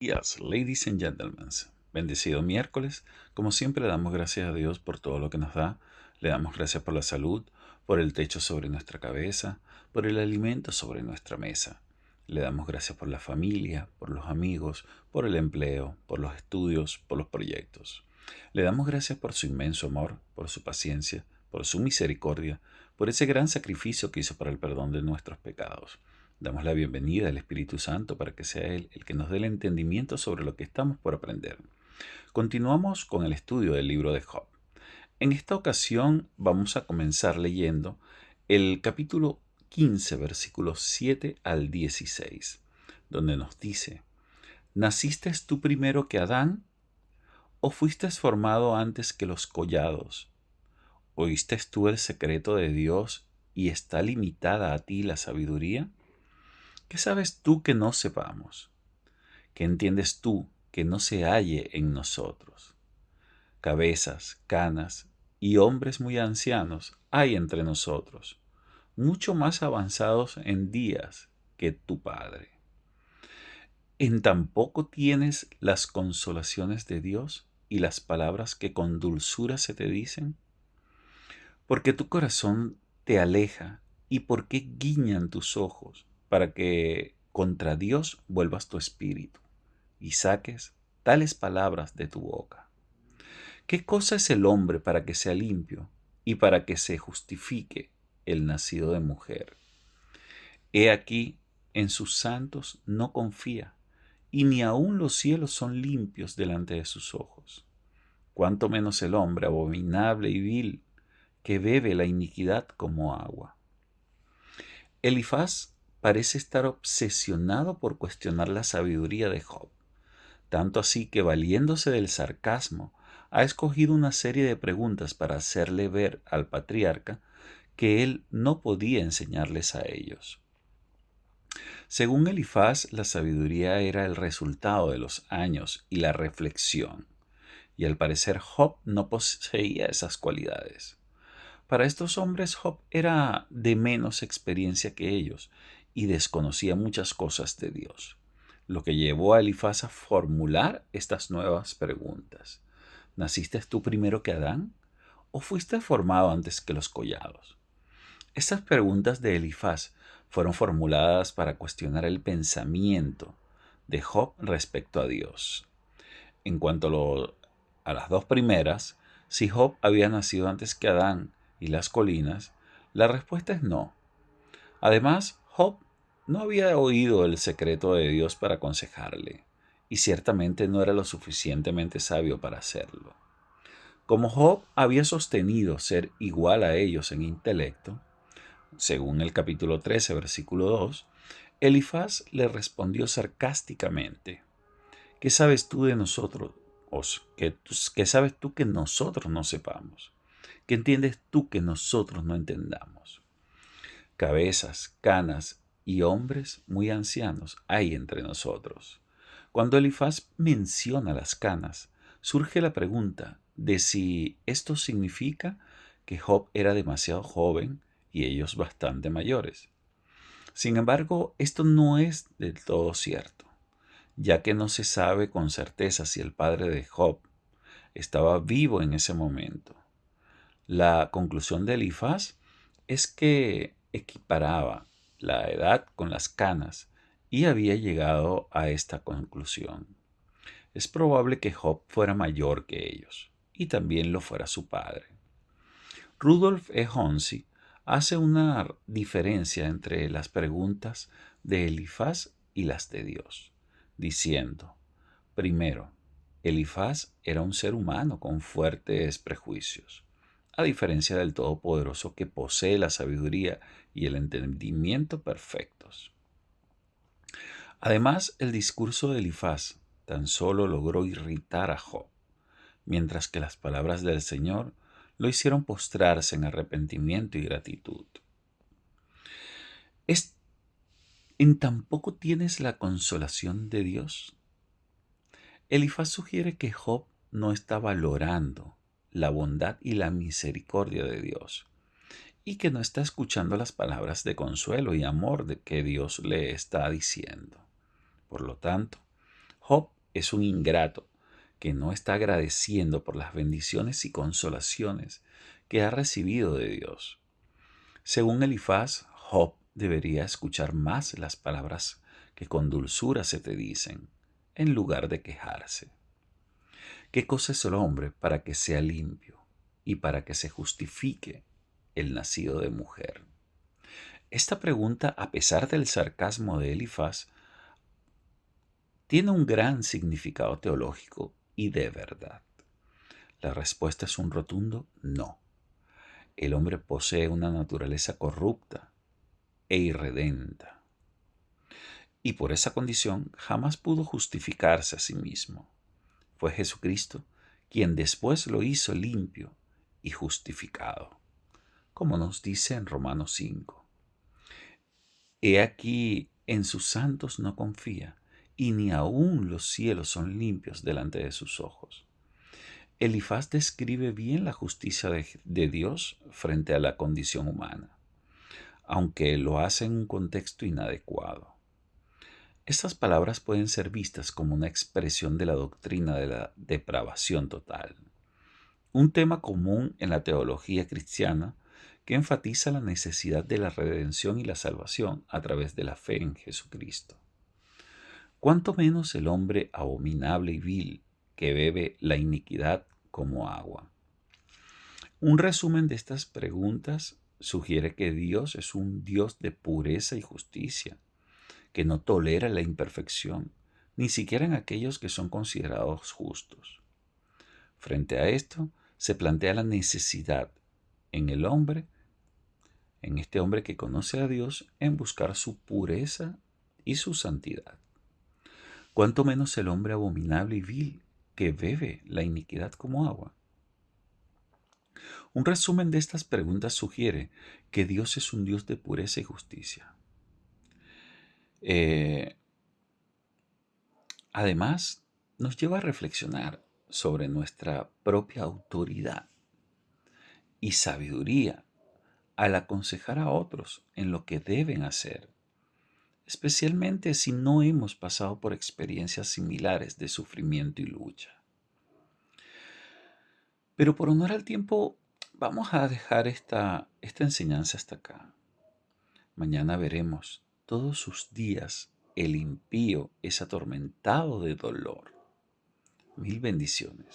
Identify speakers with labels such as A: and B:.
A: Yes, ladies and gentlemen. Bendecido miércoles. Como siempre, damos gracias a Dios por todo lo que nos da. Le damos gracias por la salud, por el techo sobre nuestra cabeza, por el alimento sobre nuestra mesa. Le damos gracias por la familia, por los amigos, por el empleo, por los estudios, por los proyectos. Le damos gracias por su inmenso amor, por su paciencia, por su misericordia, por ese gran sacrificio que hizo para el perdón de nuestros pecados. Damos la bienvenida al Espíritu Santo para que sea Él el que nos dé el entendimiento sobre lo que estamos por aprender. Continuamos con el estudio del libro de Job. En esta ocasión vamos a comenzar leyendo el capítulo 15, versículos 7 al 16, donde nos dice: ¿Naciste tú primero que Adán? ¿O fuiste formado antes que los collados? ¿Oíste tú el secreto de Dios y está limitada a ti la sabiduría? ¿Qué sabes tú que no sepamos? ¿Qué entiendes tú que no se halle en nosotros? Cabezas, canas y hombres muy ancianos hay entre nosotros, mucho más avanzados en días que tu Padre. ¿En tan poco tienes las consolaciones de Dios y las palabras que con dulzura se te dicen? Porque tu corazón te aleja y por qué guiñan tus ojos para que contra Dios vuelvas tu espíritu y saques tales palabras de tu boca. ¿Qué cosa es el hombre para que sea limpio y para que se justifique el nacido de mujer? He aquí, en sus santos no confía, y ni aun los cielos son limpios delante de sus ojos. Cuanto menos el hombre abominable y vil, que bebe la iniquidad como agua. Elifaz parece estar obsesionado por cuestionar la sabiduría de Job, tanto así que, valiéndose del sarcasmo, ha escogido una serie de preguntas para hacerle ver al patriarca que él no podía enseñarles a ellos. Según Elifaz, la sabiduría era el resultado de los años y la reflexión, y al parecer Job no poseía esas cualidades. Para estos hombres Job era de menos experiencia que ellos y desconocía muchas cosas de Dios, lo que llevó a Elifaz a formular estas nuevas preguntas. ¿Naciste tú primero que Adán? ¿O fuiste formado antes que los collados? Estas preguntas de Elifaz fueron formuladas para cuestionar el pensamiento de Job respecto a Dios. En cuanto a las dos primeras, si Job había nacido antes que Adán y las colinas, la respuesta es no. Además, Job no había oído el secreto de Dios para aconsejarle, y ciertamente no era lo suficientemente sabio para hacerlo. Como Job había sostenido ser igual a ellos en intelecto, según el capítulo 13, versículo 2, Elifaz le respondió sarcásticamente: ¿Qué sabes tú de nosotros? ¿Qué sabes tú que nosotros no sepamos? ¿Qué entiendes tú que nosotros no entendamos? Cabezas, canas y hombres muy ancianos hay entre nosotros. Cuando Elifaz menciona las canas, surge la pregunta de si esto significa que Job era demasiado joven y ellos bastante mayores. Sin embargo, esto no es del todo cierto, ya que no se sabe con certeza si el padre de Job estaba vivo en ese momento. La conclusión de Elifaz es que equiparaba la edad con las canas y había llegado a esta conclusión. Es probable que Job fuera mayor que ellos y también lo fuera su padre. Rudolf E. Honsi hace una diferencia entre las preguntas de Elifaz y las de Dios, diciendo: primero, Elifaz era un ser humano con fuertes prejuicios, a diferencia del Todopoderoso que posee la sabiduría y el entendimiento perfectos. Además, el discurso de Elifaz tan solo logró irritar a Job, mientras que las palabras del Señor lo hicieron postrarse en arrepentimiento y gratitud. ¿Es en tan poco tienes la consolación de Dios? Elifaz sugiere que Job no está valorando la bondad y la misericordia de Dios, y que no está escuchando las palabras de consuelo y amor que Dios le está diciendo. Por lo tanto, Job es un ingrato que no está agradeciendo por las bendiciones y consolaciones que ha recibido de Dios. Según Elifaz, Job debería escuchar más las palabras que con dulzura se te dicen, en lugar de quejarse. ¿Qué cosa es el hombre para que sea limpio y para que se justifique el nacido de mujer? Esta pregunta, a pesar del sarcasmo de Elifaz, tiene un gran significado teológico y de verdad. La respuesta es un rotundo no. El hombre posee una naturaleza corrupta e irredenta, y por esa condición jamás pudo justificarse a sí mismo. Fue Jesucristo quien después lo hizo limpio y justificado, como nos dice en Romanos 5. He aquí, en sus santos no confía, y ni aun los cielos son limpios delante de sus ojos. Elifaz describe bien la justicia de Dios frente a la condición humana, aunque lo hace en un contexto inadecuado. Estas palabras pueden ser vistas como una expresión de la doctrina de la depravación total, un tema común en la teología cristiana que enfatiza la necesidad de la redención y la salvación a través de la fe en Jesucristo. Cuanto menos el hombre abominable y vil que bebe la iniquidad como agua. Un resumen de estas preguntas sugiere que Dios es un Dios de pureza y justicia, que no tolera la imperfección, ni siquiera en aquellos que son considerados justos. Frente a esto, se plantea la necesidad en el hombre, en este hombre que conoce a Dios, en buscar su pureza y su santidad. Cuanto menos el hombre abominable y vil que bebe la iniquidad como agua. Un resumen de estas preguntas sugiere que Dios es un Dios de pureza y justicia. Además, nos lleva a reflexionar sobre nuestra propia autoridad y sabiduría al aconsejar a otros en lo que deben hacer, especialmente si no hemos pasado por experiencias similares de sufrimiento y lucha. Pero por honor al tiempo, vamos a dejar esta enseñanza hasta acá. Mañana veremos todos sus días el impío es atormentado de dolor. Mil bendiciones.